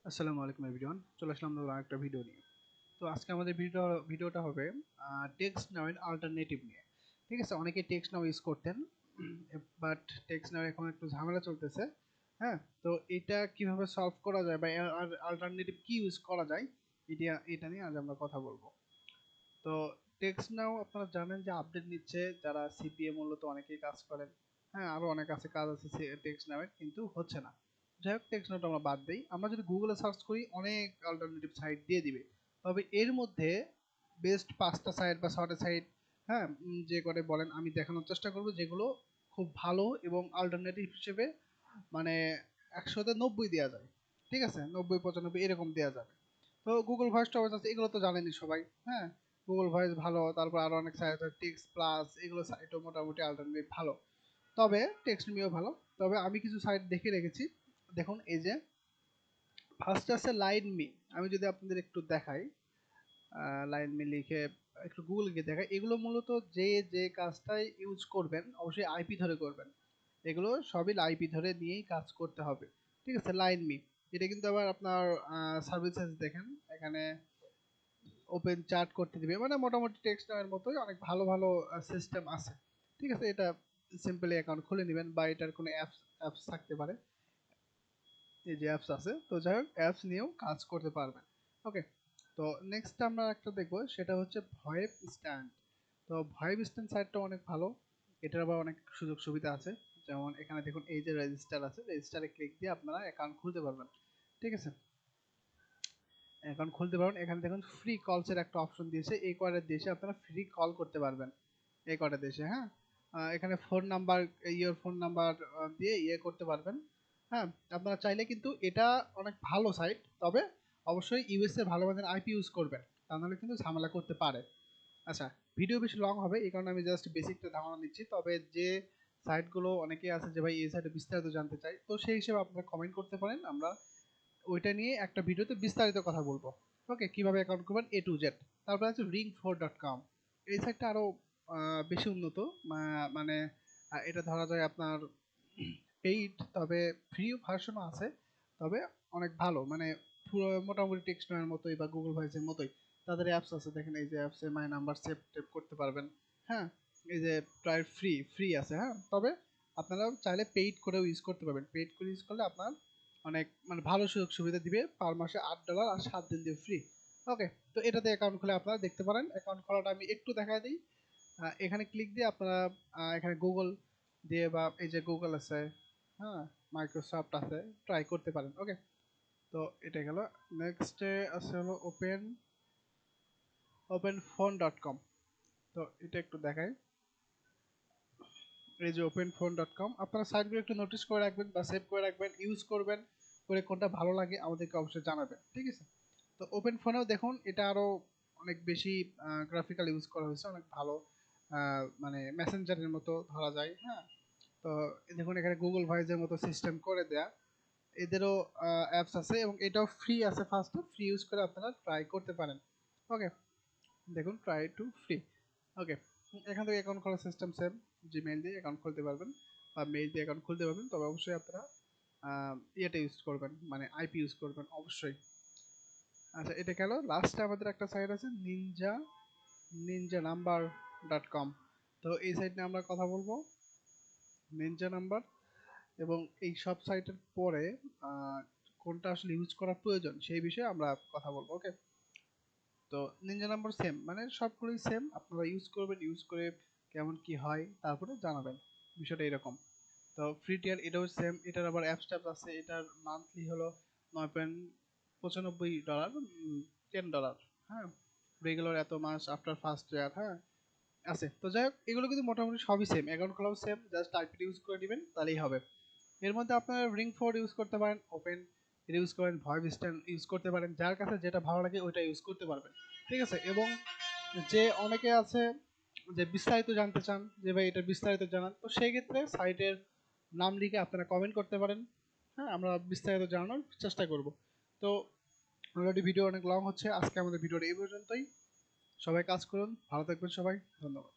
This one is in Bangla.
আসসালামু আলাইকুম এভরিওয়ান, চলে আসলাম আমরা একটা ভিডিও নিয়ে। তো আজকে আমাদের ভিডিওটা হবে টেক্সট নাও এর অল্টারনেটিভ নিয়ে। ঠিক আছে, অনেকে টেক্সট নাও ইউজ করতেন, বাট টেক্সট নাও এখন একটু ঝামেলা চলতেছে। হ্যাঁ, তো এটা কিভাবে সলভ করা যায় বা অল্টারনেটিভ কি ইউজ করা যায়, এটা নিয়ে আজ আমরা কথা বলবো। তো টেক্সট নাও আপনারা জানেন যে আপডেট নিচ্ছে, যারা সিপিএ মূলত অনেকেই কাজ করেন। হ্যাঁ, আরো অনেক আছে কাজ আছে টেক্সট নাও এর, কিন্তু হচ্ছে না। যাই হোক, টেক্সট নাওটা আমরা বাদ দিই। আমরা যদি গুগলে সার্চ করি অনেক অল্টারনেটিভ সাইট দিয়ে দিবে, তবে এর মধ্যে বেস্ট 5টা সাইট বা 6টা সাইট, হ্যাঁ, যে করে বলেন আমি দেখানোর চেষ্টা করব, যেগুলো খুব ভালো এবং অল্টারনেটিভ হিসেবে মানে 100-তে 90 দেওয়া যায়। ঠিক আছে, 90-95 এরকম দেওয়া যাবে। তো গুগল ভয়েস টয়েস আছে, এগুলো তো জানেনই সবাই। হ্যাঁ, গুগল ভয়েস ভালো, তারপর আরো অনেক সাইট আছে টেক্সট প্লাস, এগুলো সাইটও মোটামুটি অল্টারনেটিভ ভালো। তবে টেক্সট মিও ভালো। তবে আমি কিছু সাইট দেখে রেখেছি। দেখুন, এই যে ফার্স্ট আছে লাইন মি। আমি যদি আপনাদের একটু দেখাই, লাইন মি লিখে একটু গুগল গিয়ে দেখাই, এগুলো মূলত যে কাজটাই ইউজ করবেন অবশ্যই আইপি ধরে করবেন। এগুলো সবই আইপি ধরে নিয়েই কাজ করতে হবে। ঠিক আছে, লাইন মি। এটা কিন্তু আবার আপনার সার্ভিসেস দেখেন এখানে ওপেন চার্ট করতে দিবে, মানে মোটামুটি টেক্সট এর মতোই অনেক ভালো ভালো সিস্টেম আছে। ঠিক আছে, এটা সিম্পলি অ্যাকাউন্ট খুলে নেবেন বা এটার কোনো অ্যাপস অ্যাপস থাকতে পারে। এই যে অ্যাপস আছে, তো যাই হোক অ্যাপস নিয়েও কাজ করতে পারবেন। ওকে, তো নেক্সট আমরা একটা দেখবো, সেটা হচ্ছে ভয়েস স্ট্যান্ড। তো ভয়েস স্ট্যান্ড সাইটটা অনেক ভালো। এটার আবার অনেক সুযোগ সুবিধা আছে। যেমন এখানে দেখুন, এই যে রেজিস্টার আছে, রেজিস্টারে ক্লিক দিয়ে আপনারা অ্যাকাউন্ট খুলতে পারবেন। ঠিক আছে, অ্যাকাউন্ট খুলতে পারবেন। এখানে দেখুন ফ্রি কলস এর একটা অপশন দিয়েছে, এই কয়টা দেশে আপনারা ফ্রি কল করতে পারবেন। এই কয়টা দেশে, হ্যাঁ। এখানে phone number, your phone number দিয়ে করতে পারবেন। হ্যাঁ, আপনারা চাইলে কিন্তু এটা অনেক ভালো সাইট, তবে অবশ্যই ইউএসএ ভালো মানের আইপি ইউজ করবেন, তা নাহলে কিন্তু ঝামেলা করতে পারে। আচ্ছা, ভিডিও বেশি লং হবে, এই কারণে আমি জাস্ট বেসিকটা ধারণা দিচ্ছি। তবে যে সাইটগুলো অনেকেই আছে যে ভাই এই সাইটে বিস্তারিত জানতে চাই, তো সেই হিসেবে আপনারা কমেন্ট করতে পারেন, আমরা ওইটা নিয়ে একটা ভিডিওতে বিস্তারিত কথা বলবো। ওকে, কিভাবে অ্যাকাউন্ট করবেন এ টু জেড। তারপর আছে ring4.com। এই সাইটটা আরো বেশি উন্নত। মানে এটা ধরা যায় আপনার পেইড, তবে ফ্রি ভার্সনও আছে। তবে অনেক ভালো, মানে পুরো মোটামুটি টেক্সটের মতোই বা গুগল ভয়েসের মতোই। তাদের অ্যাপস আছে, দেখেন এই যে অ্যাপসে মাই নাম্বার সেভ টেভ করতে পারবেন। হ্যাঁ, এই যে প্রায় ফ্রি ফ্রি আছে। হ্যাঁ, তবে আপনারা চাইলে পেইড করেও ইউজ করতে পারবেন। পেইড করে ইউজ করলে আপনার অনেক মানে ভালো সুযোগ সুবিধা দিবে, পার মাসে $8 আর 7 দিন দিবে ফ্রি। ওকে, তো এটাতে অ্যাকাউন্ট খুলে আপনারা দেখতে পারেন। অ্যাকাউন্ট খোলাটা আমি একটু দেখাই দিই। এখানে ক্লিক দিয়ে আপনারা এখানে গুগল দিয়ে বা এই যে গুগল আছে, হ্যাঁ, মাইক্রোসফট আছে, ট্রাই করতে পারেন। ওকে, তো এটা গেল। নেক্সটে আছে হলো openphone.com। তো এটা একটু দেখাই, এই যে openphone.com। আপনারা সাইটগুলো একটু নোটিস করে রাখবেন বা সেভ করে রাখবেন, ইউজ করবেন, করে কোনটা ভালো লাগে আমাদেরকে অবশ্যই জানাবেন। ঠিক আছে, তো ওপেন ফোনেও দেখুন এটা আরো অনেক বেশি গ্রাফিক্যাল ইউজ করা হয়েছে, অনেক ভালো। মানে মেসেঞ্জারের মতো ধরা যায়। হ্যাঁ, তো দেখুন এখানে গুগল ভয়েসের মতো সিস্টেম করে দেয়া। এদেরও অ্যাপস আছে এবং এটাও ফ্রি আছে। ফার্স্টে ফ্রি ইউজ করে আপনারা ট্রাই করতে পারেন। ওকে, দেখুন ট্রাই টু ফ্রি। ওকে, এখান থেকে অ্যাকাউন্ট খোলার সিস্টেম সেম। জিমেইল দিয়ে অ্যাকাউন্ট খুলতে পারবেন বা মেইল দিয়ে অ্যাকাউন্ট খুলতে পারবেন, তবে অবশ্যই আপনারা ইয়েটা ইউজ করবেন, মানে আইপি ইউজ করবেন অবশ্যই। আচ্ছা, এটা গেল। লাস্টে আমাদের একটা সাইট আছে ninja number.com। তো এই সাইট নিয়ে আমরা কথা বলবো, নিনজা নাম্বার। এবং এই সব সাইটের পরে কোনটা আসলে ইউজ করা প্রয়োজন সেই বিষয়ে আমরা কথা বলবো। ওকে, তো নিনজা নাম্বার সেম, মানে সবগুলোই সেম। আপনারা ইউজ করবেন, ইউজ করে কেমন কি হয় তারপরে জানাবেন। বিষয়টা এরকম। তো ফ্রি টিয়ার এটাও সেম, এটার আবার অ্যাপস ট্যাপস আছে। এটার মান্থলি হলো $9.95, $10। হ্যাঁ, রেগুলার এত মাস আফটার ফার্স্ট ইয়ার। হ্যাঁ, আছে। তো যাই হোক, এগুলো কিন্তু মোটামুটি সবই সেম, অ্যাকাউন্ট খোলাও সেম, জাস্ট আইপি ইউজ করে দিবেন তাহলেই হবে। এর মধ্যে আপনারা ring4 ইউজ করতে পারেন, ওপেন ইউজ করেন, ভয়েস স্ট্যান্ড ইউজ করতে পারেন, যার কাছে যেটা ভালো লাগে ওইটা ইউজ করতে পারবেন। ঠিক আছে, এবং যে অনেকে আছে যে বিস্তারিত জানতে চান যে ভাই এটা বিস্তারিত জানান, তো সেই ক্ষেত্রে সাইটের নাম লিখে আপনারা কমেন্ট করতে পারেন। হ্যাঁ, আমরা বিস্তারিত জানানোর চেষ্টা করব। তো অলরেডি ভিডিও অনেক লং হচ্ছে, আজকে আমাদের ভিডিওটা এই পর্যন্তই। সবাই কাজ করুন, ভালো থাকবেন সবাই, ধন্যবাদ।